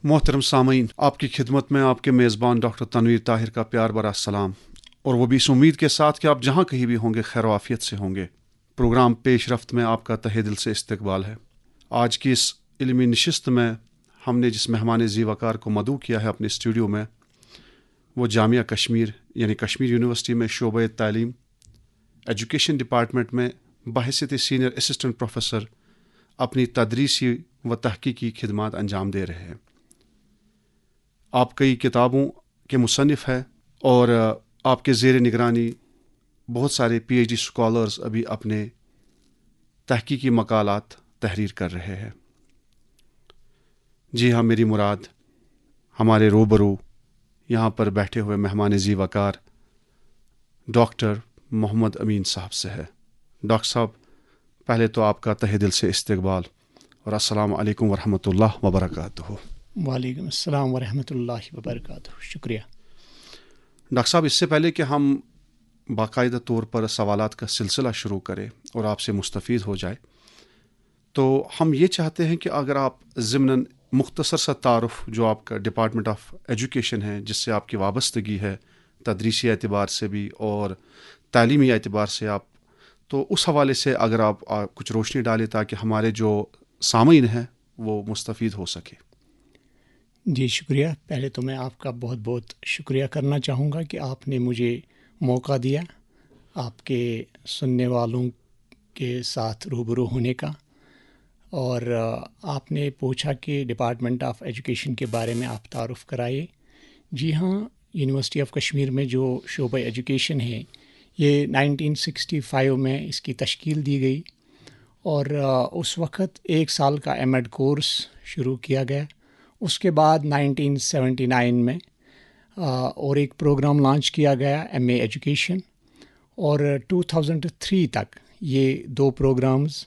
محترم سامعین، آپ کی خدمت میں آپ کے میزبان ڈاکٹر تنویر طاہر کا پیار بھرا سلام، اور وہ بھی اس امید کے ساتھ کہ آپ جہاں کہیں بھی ہوں گے خیر و عافیت سے ہوں گے۔ پروگرام پیش رفت میں آپ کا تہہ دل سے استقبال ہے۔ آج کی اس علمی نشست میں ہم نے جس مہمان ذی وقار کو مدعو کیا ہے اپنے اسٹوڈیو میں، وہ جامعہ کشمیر یعنی کشمیر یونیورسٹی میں شعبۂ تعلیم ایجوکیشن ڈپارٹمنٹ میں بحیثیت سینئر اسسٹنٹ پروفیسر اپنی تدریسی و تحقیقی خدمات انجام دے رہے ہیں۔ آپ کئی کتابوں کے مصنف ہیں اور آپ کے زیر نگرانی بہت سارے پی ایچ ڈی اسکالرز ابھی اپنے تحقیقی مقالات تحریر کر رہے ہیں۔ جی ہاں، میری مراد ہمارے روبرو یہاں پر بیٹھے ہوئے مہمان ذی وقار ڈاکٹر محمد امین صاحب سے ہے۔ ڈاکٹر صاحب، پہلے تو آپ کا تہہ دل سے استقبال اور السلام علیکم ورحمۃ اللہ وبرکاتہ۔ وعلیکم السلام ورحمۃ اللہ وبرکاتہ، شکریہ۔ ڈاکٹر صاحب، اس سے پہلے کہ ہم باقاعدہ طور پر سوالات کا سلسلہ شروع کریں اور آپ سے مستفید ہو جائے، تو ہم یہ چاہتے ہیں کہ اگر آپ ضمناً مختصر سا تعارف جو آپ کا ڈپارٹمنٹ آف ایجوکیشن ہے، جس سے آپ کی وابستگی ہے تدریسی اعتبار سے بھی اور تعلیمی اعتبار سے، آپ تو اس حوالے سے اگر آپ کچھ روشنی ڈالیں تاکہ ہمارے جو سامعین ہیں وہ مستفید ہو سکے۔ جی شکریہ۔ پہلے تو میں آپ کا بہت بہت شکریہ کرنا چاہوں گا کہ آپ نے مجھے موقع دیا آپ کے سننے والوں کے ساتھ روبرو ہونے کا، اور آپ نے پوچھا کہ ڈپارٹمنٹ آف ایجوکیشن کے بارے میں آپ تعارف کرائیے۔ جی ہاں، یونیورسٹی آف کشمیر میں جو شعبہ ایجوکیشن ہے یہ 1965 میں اس کی تشکیل دی گئی، اور اس وقت 1 سال کا ایم ایڈ کورس شروع کیا گیا۔ اس کے بعد 1979 میں اور ایک پروگرام لانچ کیا گیا ایم اے ایجوکیشن، اور 2003 تک یہ 2 پروگرامز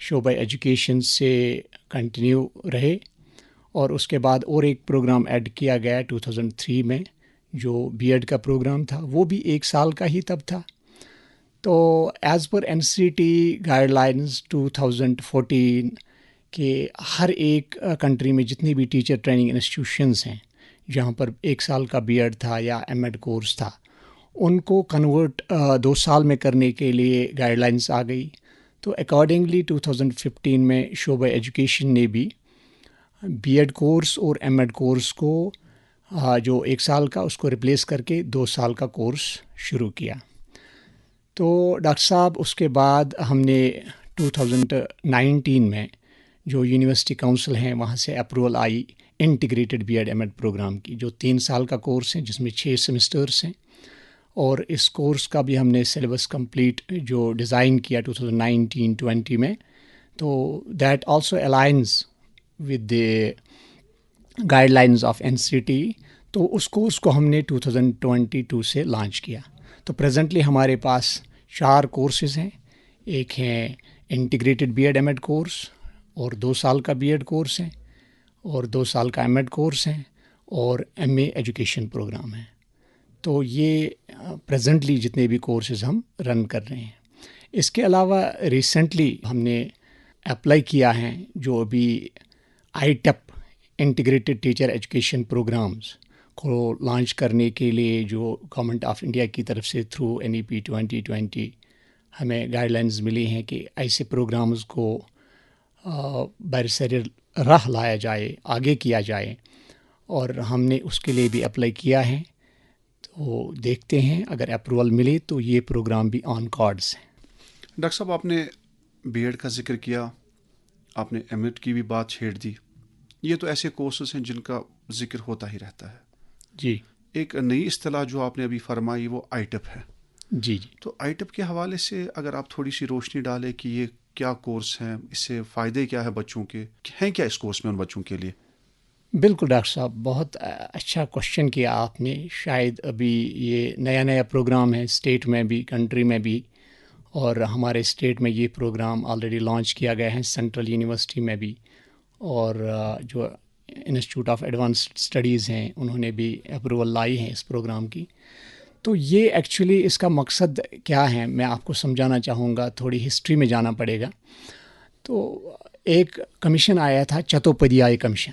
شعبہ ایجوکیشن سے کنٹینیو رہے، اور اس کے بعد اور ایک پروگرام ایڈ کیا گیا 2003 میں جو بی ایڈ کا پروگرام تھا، وہ بھی 1 سال کا ہی تب تھا۔ تو as per N C T guidelines 2014 کہ ہر ایک کنٹری میں جتنی بھی ٹیچر ٹریننگ انسٹیٹیوشنز ہیں جہاں پر 1 سال کا بی ایڈ تھا یا ایم ایڈ کورس تھا، ان کو کنورٹ 2 سال میں کرنے کے لیے گائیڈ لائنز آ گئی۔ تو اکارڈنگلی 2015 میں شعبہ ایجوکیشن نے بھی بی ایڈ کورس اور ایم ایڈ کورس کو جو 1 سال کا اس کو ریپلیس کر کے 2 سال کا کورس شروع کیا۔ تو ڈاکٹر صاحب اس کے بعد ہم نے 2019 میں جو یونیورسٹی کونسل ہیں وہاں سے اپروول آئی integrated B Ed M Ed programme کی، جو 3 سال کا کورس ہے جس میں 6 سیمسٹرس ہیں، اور اس کورس کا بھی ہم نے سلیبس کمپلیٹ جو ڈیزائن کیا 2019-20 میں، تو that also aligns with the guidelines of N C T. تو اس کورس کو ہم نے 2022 سے لانچ کیا۔ تو پریزنٹلی ہمارے پاس 4 کورسز ہیں، ایک ہیں integrated B Ed M Ed course, اور 2 سال کا بی ایڈ کورس ہے، اور 2 سال کا ایم ایڈ کورس ہے، اور ایم اے ایجوکیشن پروگرام ہے۔ تو یہ پریزنٹلی جتنے بھی کورسز ہم رن کر رہے ہیں۔ اس کے علاوہ ریسنٹلی ہم نے اپلائی کیا ہے جو ابھی ITEP integrated teacher education programmes کو لانچ کرنے کے لیے جو گورنمنٹ آف انڈیا کی طرف سے تھرو این ای پی 2020 ہمیں گائیڈ لائنز ملی ہیں کہ ایسے پروگرامز کو برسر راہ لایا جائے، آگے کیا جائے، اور ہم نے اس کے لیے بھی اپلائی کیا ہے۔ تو دیکھتے ہیں اگر اپروول ملے تو یہ پروگرام بھی آن کارڈز ہیں۔ ڈاکٹر صاحب، آپ نے بی ایڈ کا ذکر کیا، آپ نے ایم ایڈ کی بھی بات چھیڑ دی۔ یہ تو ایسے کورسز ہیں جن کا ذکر ہوتا ہی رہتا ہے۔ جی، ایک نئی اصطلاح جو آپ نے ابھی فرمائی وہ آئی ٹیپ ہے۔ جی جی، تو آئی ٹیپ کے حوالے سے اگر آپ تھوڑی سی روشنی ڈالیں کہ یہ کیا کورس ہیں، اس سے فائدے کیا ہے بچوں کے، ہیں کیا اس کورس میں ان بچوں کے لیے؟ بالکل ڈاکٹر صاحب، بہت اچھا کوشچن کیا آپ نے۔ شاید ابھی یہ نیا پروگرام ہے اسٹیٹ میں بھی، کنٹری میں بھی، اور ہمارے اسٹیٹ میں یہ پروگرام آلریڈی لانچ کیا گیا ہے سینٹرل یونیورسٹی میں بھی، اور جو انسٹیٹیوٹ آف ایڈوانسڈ اسٹڈیز ہیں انہوں نے بھی اپروول لائی ہیں اس پروگرام کی۔ تو یہ ایکچولی اس کا مقصد کیا ہے میں آپ کو سمجھانا چاہوں گا، تھوڑی ہسٹری میں جانا پڑے گا۔ تو ایک کمیشن آیا تھا چتوپدھیائے کمیشن،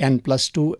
10+2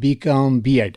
BCom BEd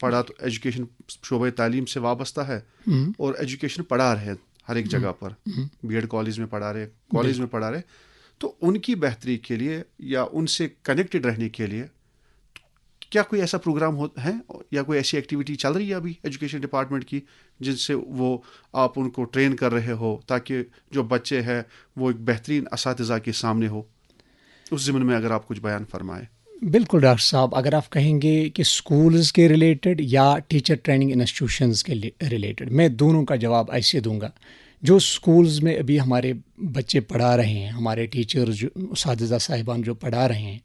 پڑھا تو ایجوکیشن شعبۂ تعلیم سے وابستہ ہے اور ایجوکیشن پڑھا رہے ہر ایک جگہ پر, بی ایڈ کالج میں پڑھا رہے, کالج میں پڑھا رہے, تو ان کی بہتری کے لیے یا ان سے کنیکٹڈ رہنے کے لیے کیا کوئی ایسا پروگرام ہے یا کوئی ایسی ایکٹیویٹی چل رہی ہے ابھی ایجوکیشن ڈپارٹمنٹ کی جن سے وہ آپ ان کو ٹرین کر رہے ہو تاکہ جو بچے ہیں وہ ایک بہترین اساتذہ کے سامنے ہو؟ اس ضمن میں اگر آپ کچھ بیان فرمائیں. بالکل ڈاکٹر صاحب, اگر آپ کہیں گے کہ اسکولز کے ریلیٹڈ یا ٹیچر ٹریننگ انسٹیٹیوشنز کے ریلیٹڈ, میں دونوں کا جواب ایسے دوں گا. جو اسکولز میں ابھی ہمارے بچے پڑھا رہے ہیں, ہمارے ٹیچرز جو اساتذہ صاحبان جو پڑھا رہے ہیں,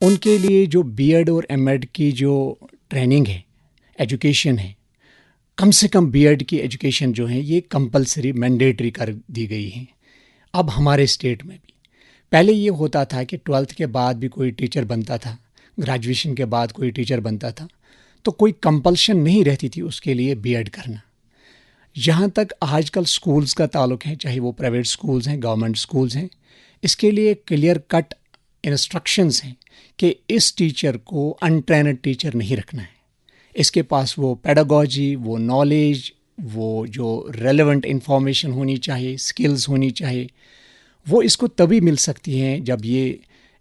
ان کے لیے جو بی ایڈ اور ایم ایڈ کی جو ٹریننگ ہے, ایجوکیشن ہے, کم سے کم بی ایڈ کی ایجوکیشن جو ہے یہ کمپلسری مینڈیٹری کر دی گئی ہے اب ہمارے اسٹیٹ میں بھی. پہلے یہ ہوتا تھا کہ 12th کے بعد بھی کوئی ٹیچر بنتا تھا, گریجویشن کے بعد کوئی ٹیچر بنتا تھا, تو کوئی کمپلشن نہیں رہتی تھی اس کے لیے بی ایڈ کرنا. جہاں تک آج کل اسکولز کا تعلق ہے, چاہے وہ پرائیویٹ اسکولز ہیں, گورنمنٹ اسکولز ہیں, اس کے لیے کلیئر کٹ انسٹرکشنز ہیں کہ اس ٹیچر کو انٹرینڈ ٹیچر نہیں رکھنا ہے. اس کے پاس وہ پیڈاگوجی, وہ نالج, وہ جو ریلیونٹ انفارمیشن ہونی چاہیے, اسکلز ہونی چاہیے, وہ اس کو تبھی مل سکتی ہیں جب یہ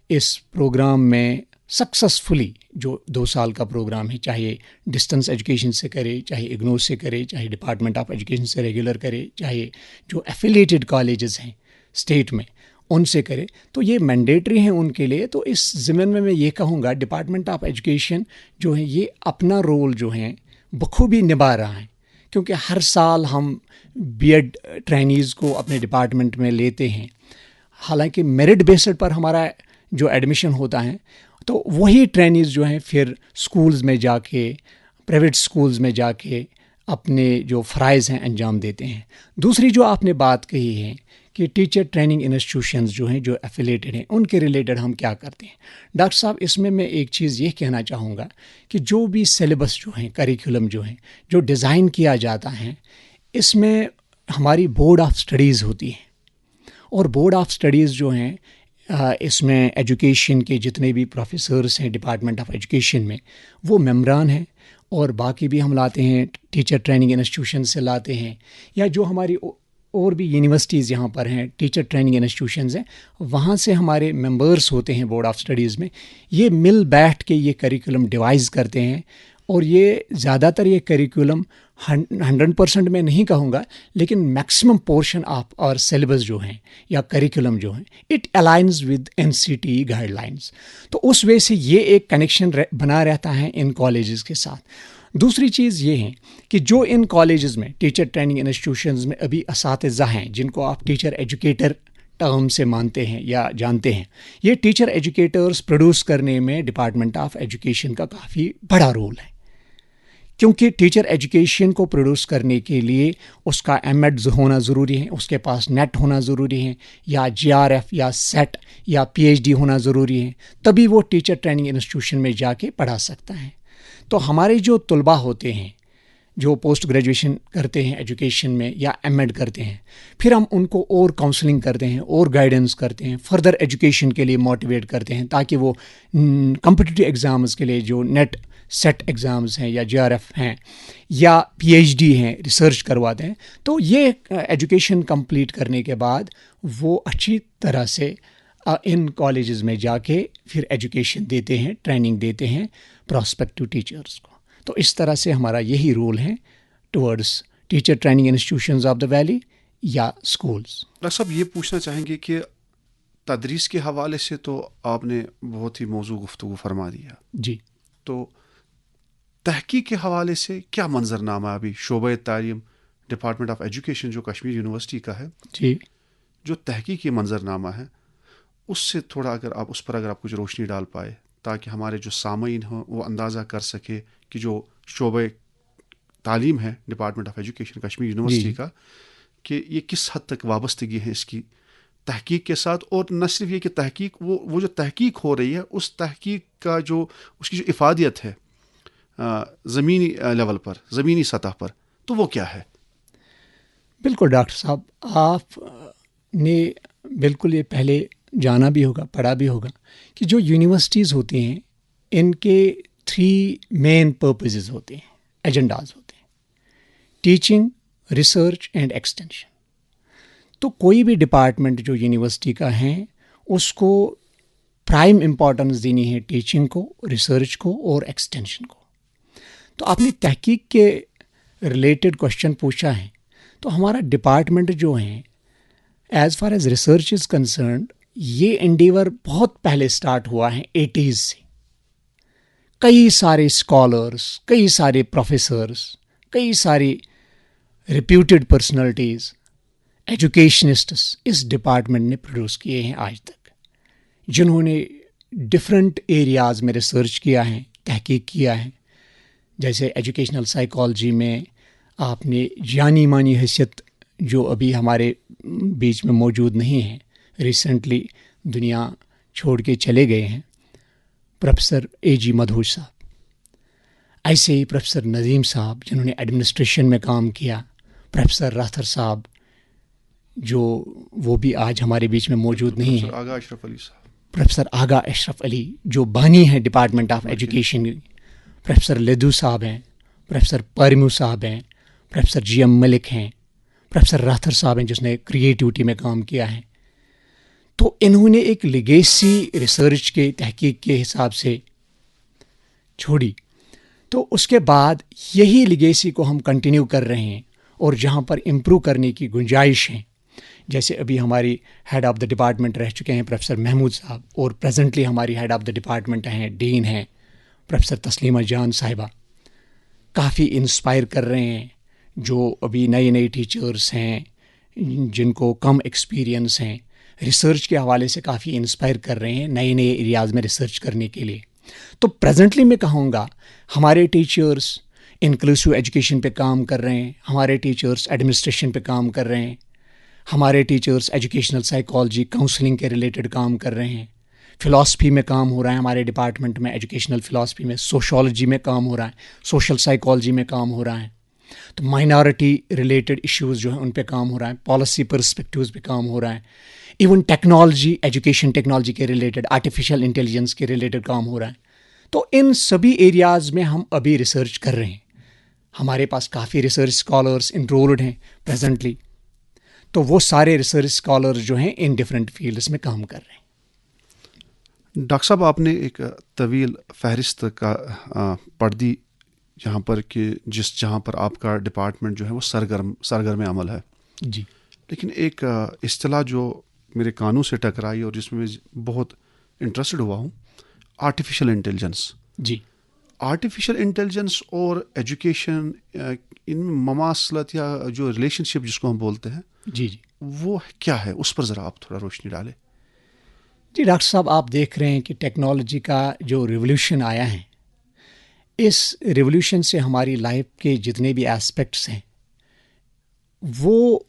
اس پروگرام میں سکسیسفلی, جو 2 سال کا پروگرام ہے, چاہے ڈسٹنس ایجوکیشن سے کرے, چاہے اگنو سے کرے, چاہے ڈپارٹمنٹ آف ایجوکیشن سے ریگولر کرے, چاہے جو ایفیلیٹڈ کالجز ہیں اسٹیٹ میں ان سے کرے, تو یہ مینڈیٹری ہیں ان کے لیے. تو اس ضمن میں یہ کہوں گا ڈپارٹمنٹ آف ایجوکیشن جو ہے یہ اپنا رول جو ہے بخوبی نبھا رہا ہے, کیونکہ ہر سال ہم بی ایڈ ٹرینیز کو اپنے ڈپارٹمنٹ میں لیتے ہیں. حالانکہ میرٹ بیسڈ پر ہمارا جو ایڈمیشن ہوتا ہے, تو وہی ٹرینیز جو ہیں پھر اسکولز میں جا کے, پرائیویٹ اسکولز میں جا کے اپنے جو فرائض ہیں انجام دیتے ہیں. دوسری جو آپ نے بات کہی ہے کہ ٹیچر ٹریننگ انسٹیٹیوشنز جو ہیں جو ایفیلیٹڈ ہیں, ان کے ریلیٹڈ ہم کیا کرتے ہیں. ڈاکٹر صاحب, اس میں ایک چیز یہ کہنا چاہوں گا کہ جو بھی سلیبس جو ہیں, کریکولم جو ہیں, جو ڈیزائن کیا جاتا ہے, اس میں ہماری بورڈ آف اسٹڈیز ہوتی ہے, اور بورڈ آف اسٹڈیز جو ہیں اس میں ایجوکیشن کے جتنے بھی پروفیسرس ہیں ڈپارٹمنٹ آف ایجوکیشن میں وہ ممبران ہیں, اور باقی بھی ہم لاتے ہیں ٹیچر ٹریننگ انسٹیٹیوشن سے لاتے ہیں, یا جو ہماری اور بھی یونیورسٹیز یہاں پر ہیں ٹیچر ٹریننگ انسٹیٹیوشنز ہیں, وہاں سے ہمارے ممبرس ہوتے ہیں بورڈ آف اسٹڈیز میں. یہ مل بیٹھ کے یہ کریکولم ڈیوائز کرتے ہیں, اور یہ زیادہ تر یہ کریکولم 100% میں نہیں کہوں گا, لیکن maximum portion of our syllabus جو ہیں یا کریکولم جو ہیں it aligns with NCTE guidelines. تو اس وجہ سے یہ ایک کنیکشن بنا رہتا ہے ان کالجز کے ساتھ. دوسری چیز یہ ہے کہ جو ان کالجز میں ٹیچر ٹریننگ انسٹیٹیوشنز میں ابھی اساتذہ ہیں جن کو آپ ٹیچر ایجوکیٹر ٹرم سے مانتے ہیں یا جانتے ہیں, یہ ٹیچر ایجوکیٹرز پروڈیوس کرنے میں ڈپارٹمنٹ آف ایجوکیشن کا کافی بڑا رول ہے, کیونکہ ٹیچر ایجوکیشن کو پروڈیوس کرنے کے لیے اس کا M.Ed ہونا ضروری ہے, اس کے پاس نیٹ ہونا ضروری ہے, یا GRF یا سیٹ یا PhD ہونا ضروری ہے, تبھی وہ ٹیچر ٹریننگ انسٹیٹیوشن میں جا کے پڑھا سکتا ہے. تو ہمارے جو طلباء ہوتے ہیں جو پوسٹ گریجویشن کرتے ہیں ایجوکیشن میں یا M.Ed کرتے ہیں, پھر ہم ان کو اور کاؤنسلنگ کرتے ہیں, اور گائیڈنس کرتے ہیں, فردر ایجوکیشن کے لیے موٹیویٹ کرتے ہیں, تاکہ وہ کمپٹیٹیو ایگزامز کے لیے جو نیٹ سیٹ ایگزامز ہیں یا GRF ہیں یا PhD ہیں ریسرچ کرواتے ہیں. تو یہ ایجوکیشن کمپلیٹ کرنے کے بعد وہ اچھی طرح سے ان کالجز میں جا کے پھر ایجوکیشن دیتے ہیں, ٹریننگ دیتے ہیں پراسپیکٹیو ٹیچرز کو. تو اس طرح سے ہمارا یہی رول ہے towards teacher training institutions of the valley یا اسکولز. ڈاکٹر صاحب, یہ پوچھنا چاہیں گے کہ تدریس کے حوالے سے تو آپ نے بہت ہی موضوع گفتگو فرما دیا جی, تو تحقیق کے حوالے سے کیا منظرنامہ ابھی شعبۂ تعلیم ڈپارٹمنٹ آف ایجوکیشن جو کشمیر یونیورسٹی کا ہے, جی, جو تحقیقی منظرنامہ ہے اس سے تھوڑا اس پر اگر آپ کچھ روشنی ڈال پائے تاکہ ہمارے جو سامعین ہوں وہ اندازہ کر سکے کہ جو شعبۂ تعلیم ہے department of education Kashmir university کا, کہ یہ کس حد تک وابستگی ہے اس کی تحقیق کے ساتھ, اور نہ صرف یہ کہ تحقیق وہ جو تحقیق ہو رہی ہے اس تحقیق کا جو اس کی جو افادیت ہے زمینی لیول پر, زمینی سطح پر, تو وہ کیا ہے؟ بالکل ڈاکٹر صاحب, آپ نے بالکل یہ پہلے جانا بھی ہوگا, پڑھا بھی ہوگا کہ جو یونیورسٹیز ہوتی ہیں ان کے 3 مین پرپزز ہوتے ہیں, ایجنڈاز ہوتے ہیں: ٹیچنگ, ریسرچ اینڈ ایکسٹینشن. تو کوئی بھی ڈپارٹمنٹ جو یونیورسٹی کا ہے اس کو پرائم امپورٹنس دینی ہے ٹیچنگ کو, ریسرچ کو اور ایکسٹینشن کو. تو آپ نے تحقیق کے ریلیٹڈ کوشچن پوچھا ہے, تو ہمارا ڈپارٹمنٹ جو ہیں as far as research is concerned, یہ انڈیور بہت پہلے سٹارٹ ہوا ہے 80s سے. کئی سارے اسکالرس, کئی سارے پروفیسرس, کئی ساری ریپیوٹیڈ پرسنالٹیز, ایجوکیشنسٹس اس ڈپارٹمنٹ نے پروڈیوس کیے ہیں آج تک, جنہوں نے ڈفرینٹ ایریاز میں ریسرچ کیا ہے, تحقیق کیا ہے. جیسے ایجوکیشنل سائیکالوجی میں آپ نے جانی مانی حیثیت جو ابھی ہمارے بیچ میں موجود نہیں ہیں, ریسنٹلی دنیا چھوڑ کے چلے گئے ہیں, پروفیسر اے جی مدھوش صاحب. ایسے ہی پروفیسر ندیم صاحب جنہوں نے ایڈمنسٹریشن میں کام کیا, پروفیسر راتھر صاحب جو وہ بھی آج ہمارے بیچ میں موجود نہیں ہیں, پروفیسر آغا اشرف علی جو بانی ہیں ڈپارٹمنٹ آف ایجوکیشن, پروفیسر لدھو صاحب ہیں, پروفیسر پرمو صاحب ہیں, پروفیسر جی ایم ملک ہیں, پروفیسر راتھر صاحب ہیں جس نے کریٹیوٹی میں کام کیا ہے. تو انہوں نے ایک لیگیسی ریسرچ کے تحقیق کے حساب سے چھوڑی. تو اس کے بعد یہی لیگیسی کو ہم کنٹینیو کر رہے ہیں, اور جہاں پر امپروو کرنے کی گنجائش ہیں, جیسے ابھی ہماری ہیڈ آف دا ڈپارٹمنٹ رہ چکے ہیں پروفیسر محمود صاحب, اور پریزنٹلی ہماری ہیڈ آف دا ڈپارٹمنٹ ہیں, ڈین ہیں پروفیسر تسلیمہ جان صاحبہ. کافی انسپائر کر رہے ہیں جو ابھی نئے نئے ٹیچرس ہیں جن کو کم ایکسپیرینس ہیں, ریسرچ کے حوالے سے کافی انسپائر کر رہے ہیں نئے نئے ایریاز میں ریسرچ کرنے کے لیے. تو پریزنٹلی میں کہوں گا ہمارے ٹیچرس انکلوسیو ایجوکیشن پہ کام کر رہے ہیں, ہمارے ٹیچرس ایڈمنسٹریشن پہ کام کر رہے ہیں, ہمارے ٹیچرس ایجوکیشنل سائیکالوجی کاؤنسلنگ کے ریلیٹڈ کام کر رہے ہیں, فلاسفی میں کام ہو رہا ہے ہمارے ڈپارٹمنٹ میں, ایجوکیشنل فلاسفی میں, سوشولوجی میں کام ہو رہا ہے, سوشل سائیکالوجی میں کام ہو رہا ہے. تو مائنارٹی ریلیٹڈ ایشوز جو ہیں ان پہ کام ہو رہا ہے, پالیسی پرسپیکٹیوز پہ کام ہو رہا ہے, ایون ٹیکنالوجی, ایجوکیشن ٹیکنالوجی کے ریلیٹڈ, آرٹیفیشیل انٹیلیجنس کے ریلیٹڈ کام ہو رہا ہے. تو ان سبھی ایریاز میں ہم ابھی ریسرچ کر رہے ہیں. ہمارے پاس کافی ریسرچ اسکالرس انرولڈ ہیں پریزنٹلی. تو وہ سارے ریسرچ اسکالرز جو ہیں ان ڈفرینٹ فیلڈس میں کام کر رہے ہیں. ڈاکٹر صاحب آپ نے ایک طویل فہرست کا پڑھ دی جہاں پر کہ جہاں پر آپ کا ڈپارٹمنٹ جو ہے وہ سرگرم عمل ہے جی. لیکن ایک اصطلاح جو میرے کانوں سے ٹکرائی اور جس میں بہت انٹرسٹڈ ہوا ہوں, آرٹیفیشیل انٹیلیجنس. جی. آرٹیفیشیل انٹیلیجنس اور ایجوکیشن ان میں مماثلت یا جو ریلیشن شپ جس کو ہم بولتے ہیں, جی جی, وہ کیا ہے, اس پر ذرا آپ تھوڑا روشنی ڈالیں. جی ڈاکٹر صاحب, آپ دیکھ رہے ہیں کہ ٹیکنالوجی کا جو ریولیوشن آیا ہے, اس ریولیوشن سے ہماری لائف کے جتنے بھی ایسپیکٹس ہیں وہ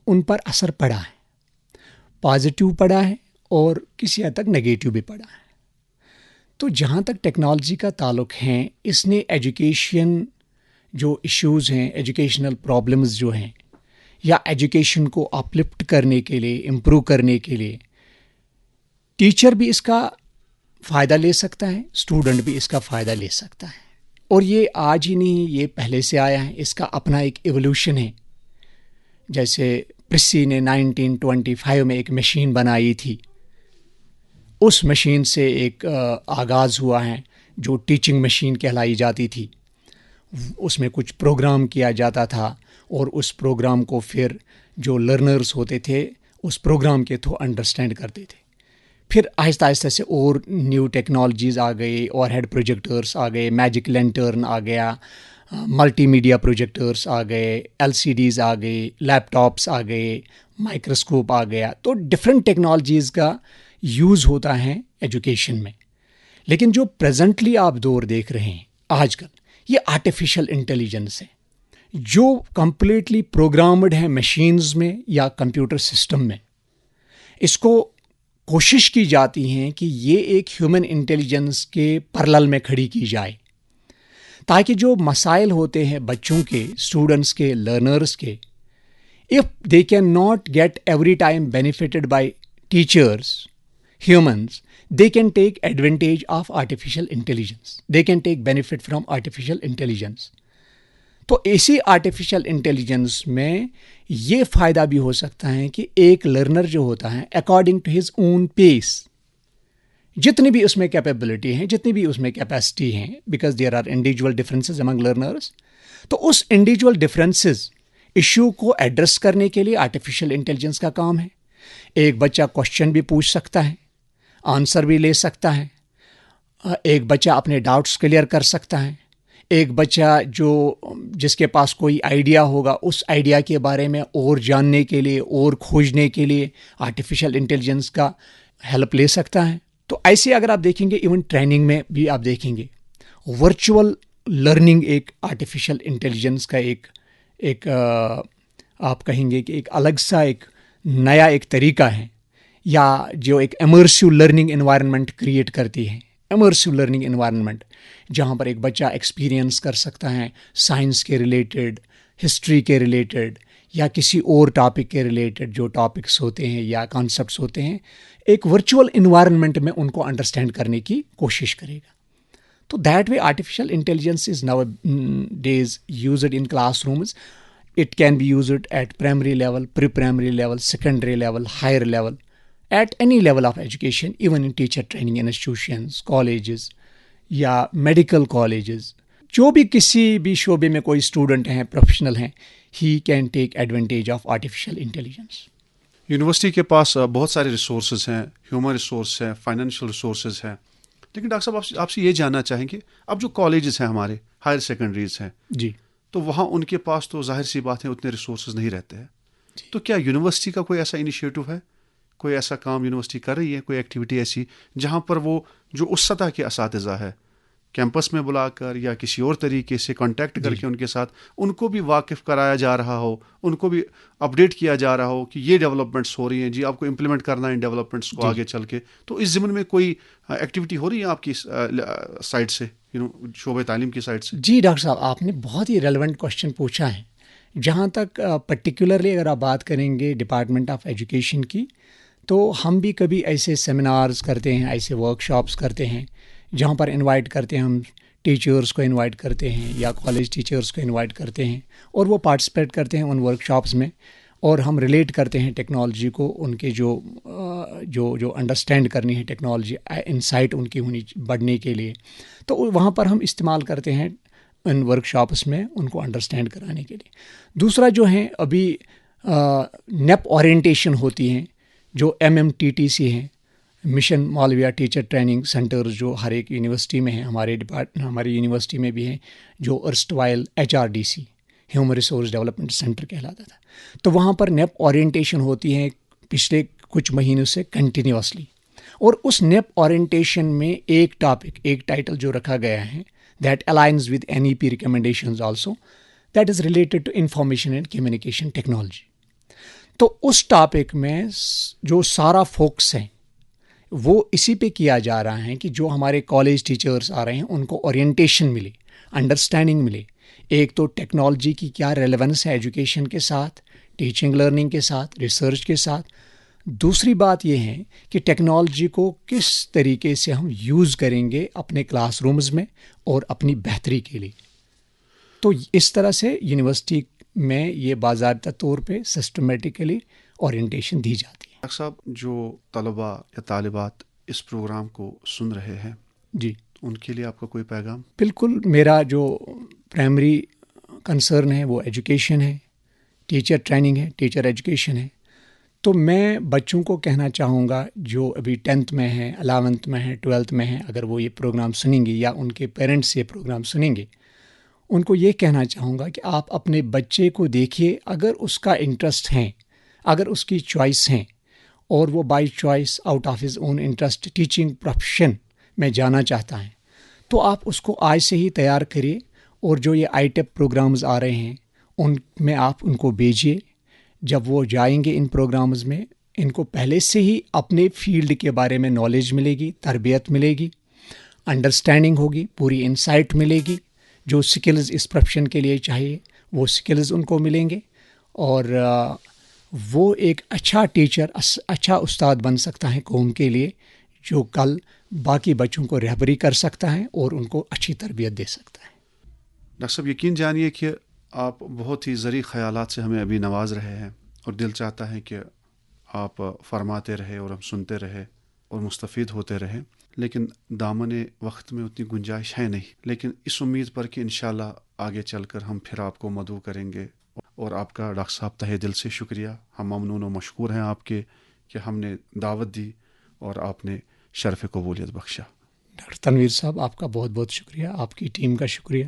ان پر اثر پڑا ہے, پازیٹیو پڑا ہے اور کسی حد تک نگیٹیو بھی پڑا ہے. تو جہاں تک ٹیکنالوجی کا تعلق ہے, اس نے ایجوکیشن جو ایشوز ہیں, ایجوکیشنل پرابلمز جو ہیں, یا ایجوکیشن کو اپلفٹ کرنے کے لیے, امپروو کرنے کے لیے, ٹیچر بھی اس کا فائدہ لے سکتا ہے, اسٹوڈنٹ بھی اس کا فائدہ لے سکتا ہے. اور یہ آج ہی نہیں, یہ پہلے سے آیا ہے, اس کا اپنا ایک ایولیوشن ہے. جیسے پرسی نے 1925 میں ایک مشین بنائی تھی, اس مشین سے ایک آغاز ہوا ہے جو ٹیچنگ مشین کہلائی جاتی تھی. اس میں کچھ پروگرام کیا جاتا تھا اور اس پروگرام کو پھر جو لرنرز ہوتے تھے اس پروگرام کے تھرو انڈرسٹینڈ کرتے تھے. پھر آہستہ آہستہ سے اور نیو ٹیکنالوجیز آ گئی, اوور ہیڈ پروجیکٹرس آ گئے, میجک لینٹرن آ گیا, ملٹی میڈیا پروجیکٹرس آ گئے, LCDs آ گئی, لیپ ٹاپس آ گئے, مائکروسکوپ آ گیا. تو ڈفرینٹ ٹیکنالوجیز کا یوز ہوتا ہے ایجوکیشن میں. لیکن جو پریزنٹلی آپ دور دیکھ رہے ہیں آج کل, یہ آرٹیفیشیل انٹیلیجنس ہے جو کمپلیٹلی پروگرامڈ ہے مشینز میں یا کمپیوٹر سسٹم میں. اس کو کوشش کی جاتی ہیں کہ یہ ایک ہیومن انٹیلیجنس کے پیرلل میں کھڑی کی جائے, تاکہ جو مسائل ہوتے ہیں بچوں کے, اسٹوڈنٹس کے, لرنرز کے, if they can not get every time benefited by teachers, humans, they can take advantage of artificial intelligence. They can take benefit from artificial intelligence. تو اسی آرٹیفیشل انٹیلیجنس میں یہ فائدہ بھی ہو سکتا ہے کہ ایک لرنر جو ہوتا ہے اکارڈنگ ٹو ہز اون پیس، جتنی بھی اس میں کیپیبلٹی ہیں، جتنی بھی اس میں کیپیسٹی ہیں، because there are individual differences among learners, تو اس انڈیویجول ڈفرینسز ایشو کو ایڈریس کرنے کے لیے آرٹیفیشیل انٹیلیجنس کا کام ہے. ایک بچہ کوشچن بھی پوچھ سکتا ہے، آنسر بھی لے سکتا ہے، ایک بچہ اپنے ڈاؤٹس کلیئر کر سکتا ہے، ایک بچہ جس کے پاس کوئی آئیڈیا ہوگا اس آئیڈیا کے بارے میں اور جاننے کے لیے اور کھوجنے کے لیے آرٹیفیشیل انٹیلیجنس کا ہیلپ لے سکتا ہے. تو ایسے اگر آپ دیکھیں گے ایون ٹریننگ میں بھی آپ دیکھیں گے ورچوئل لرننگ ایک آرٹیفیشیل انٹیلیجنس کا ایک آپ کہیں گے کہ ایک الگ سا ایک نیا ایک طریقہ ہے، یا جو ایک امرسیو لرننگ انوائرمنٹ کریٹ کرتی ہے. امرسیو لرننگ انوائرمنٹ جہاں پر ایک بچہ ایکسپیرینس کر سکتا ہے سائنس کے ریلیٹڈ، ہسٹری کے ریلیٹڈ، یا کسی اور ٹاپک کے ریلیٹڈ جو ٹاپکس ہوتے ہیں یا کانسیپٹس ہوتے ہیں، ایک ورچوئل انوائرمنٹ میں ان کو انڈرسٹینڈ کرنے کی کوشش کرے گا. تو that way artificial intelligence is nowadays used in classrooms. It can be used at primary level, pre-primary level, secondary level, higher level, at any level of education, even in teacher training institutions, colleges یا medical colleges. جو بھی کسی بھی شعبے میں کوئی student ہیں، professional ہیں، he can take advantage of artificial intelligence. University کے پاس بہت سارے ریسورسز ہیں، ہیومن ریسورس ہیں، فائنینشیل ریسورسز ہیں، لیکن ڈاکٹر صاحب آپ سے یہ جاننا چاہیں کہ اب جو کالجز ہیں ہمارے، ہائر سیکنڈریز ہیں، جی، تو وہاں ان کے پاس تو ظاہر سی بات ہے اتنے ریسورسز نہیں رہتے ہیں. تو کیا یونیورسٹی کا کوئی ایسا انیشیٹو ہے، کوئی ایسا کام یونیورسٹی کر رہی ہے، کوئی ایکٹیویٹی ایسی جہاں پر وہ جو اس سطح کے اساتذہ ہے کیمپس میں بلا کر یا کسی اور طریقے سے کانٹیکٹ کر کے ان کے ساتھ ان کو بھی واقف کرایا جا رہا ہو، ان کو بھی اپڈیٹ کیا جا رہا ہو کہ یہ ڈیولپمنٹس ہو رہی ہیں، جی آپ کو امپلیمنٹ کرنا ہے ان ڈیولپمنٹس کو آگے چل کے. تو اس ضمن میں کوئی ایکٹیویٹی ہو رہی ہے آپ کی سائڈ سے، شعبۂ تعلیم کی سائڈ سے؟ جی ڈاکٹر صاحب، آپ نے بہت ہی ریلیونٹ کوشچن پوچھا ہے. جہاں تک پرٹیکولرلی اگر آپ بات کریں گے ڈپارٹمنٹ آف ایجوکیشن کی، تو ہم بھی کبھی ایسے سیمینارز کرتے ہیں، ایسے ورک شاپس کرتے ہیں جہاں پر انوائٹ کرتے ہیں، ہم ٹیچرس کو انوائٹ کرتے ہیں یا کالج ٹیچرس کو انوائٹ کرتے ہیں، اور وہ پارٹیسپیٹ کرتے ہیں ان ورک شاپس میں، اور ہم ریلیٹ کرتے ہیں ٹیکنالوجی کو، ان کے جو انڈرسٹینڈ کرنی ہے ٹیکنالوجی، انسائٹ ان کی ہونی بڑھنے کے لیے، تو وہاں پر ہم استعمال کرتے ہیں ان ورک شاپس میں ان کو انڈرسٹینڈ کرانے کے لیے. دوسرا جو ہے ابھی نیپ اورینٹیشن ہوتی ہیں جو MMTTC ہیں، مشن مالویا ٹیچر ٹریننگ سینٹرز، جو ہر ایک یونیورسٹی میں ہیں، ہماری یونیورسٹی میں بھی ہیں، جو ارسٹوائل HRDC human resource development centre کہلاتا تھا. تو وہاں پر نیپ اورینٹیشن ہوتی ہے پچھلے کچھ مہینوں سے کنٹینیوسلی، اور اس نیپ اورینٹیشن میں ایک ٹاپک، ایک ٹائٹل جو رکھا گیا ہے that aligns with NEP recommendations also, that is related to information and communication technology. تو اس ٹاپک میں جو سارا فوکس ہے وہ اسی پہ کیا جا رہا ہے کہ جو ہمارے کالج ٹیچرز آ رہے ہیں ان کو اورینٹیشن ملے، انڈرسٹینڈنگ ملے. ایک تو ٹیکنالوجی کی کیا ریلیونس ہے ایجوکیشن کے ساتھ، ٹیچنگ لرننگ کے ساتھ، ریسرچ کے ساتھ. دوسری بات یہ ہے کہ ٹیکنالوجی کو کس طریقے سے ہم یوز کریں گے اپنے کلاس رومز میں اور اپنی بہتری کے لیے. تو اس طرح سے یونیورسٹی میں یہ باضابطہ طور پہ سسٹمیٹیکلی اورینٹیشن دی جاتی ہے. ڈاکٹر صاحب، جو طلباء یا طالبات اس پروگرام کو سن رہے ہیں، جی، ان کے لیے آپ کا کوئی پیغام؟ بالکل، میرا جو پرائمری کنسرن ہے وہ ایجوکیشن ہے، ٹیچر ٹریننگ ہے، ٹیچر ایجوکیشن ہے. تو میں بچوں کو کہنا چاہوں گا جو ابھی 10th میں ہیں، 11th میں ہیں، 12th میں ہیں، اگر وہ یہ پروگرام سنیں گے یا ان کے پیرنٹس یہ پروگرام سنیں گے، ان کو یہ کہنا چاہوں گا کہ آپ اپنے بچے کو دیکھیے، اگر اس کا انٹرسٹ ہے، اگر اس کی چوائس ہیں، اور وہ by choice out of his own interest teaching profession میں جانا چاہتا ہے، تو آپ اس کو آج سے ہی تیار کریے. اور جو یہ ITEP پروگرامز آ رہے ہیں ان میں آپ ان کو بھیجیے. جب وہ جائیں گے ان پروگرامز میں، ان کو پہلے سے ہی اپنے فیلڈ کے بارے میں نالج ملے گی، تربیت ملے گی، انڈرسٹینڈنگ ہوگی، پوری انسائٹ ملے گی. جو سکلز اس پروفیشن کے لیے چاہیے وہ سکلز ان کو ملیں گے، اور وہ ایک اچھا ٹیچر، اچھا استاد بن سکتا ہے قوم کے لیے، جو کل باقی بچوں کو رہبری کر سکتا ہے اور ان کو اچھی تربیت دے سکتا ہے۔ ڈاکٹر صاحب یقین جانیے کہ آپ بہت ہی ذریع خیالات سے ہمیں ابھی نواز رہے ہیں، اور دل چاہتا ہے کہ آپ فرماتے رہے اور ہم سنتے رہے اور مستفید ہوتے رہے، لیکن دامن وقت میں اتنی گنجائش ہے نہیں، لیکن اس امید پر کہ انشاءاللہ آگے چل کر ہم پھر آپ کو مدعو کریں گے۔ اور آپ کا ڈاکٹر صاحب تہہ دل سے شکریہ، ہم ممنون و مشکور ہیں آپ کے کہ ہم نے دعوت دی اور آپ نے شرف قبولیت بخشا۔ ڈاکٹر تنویر صاحب، آپ کا بہت بہت شکریہ، آپ کی ٹیم کا شکریہ۔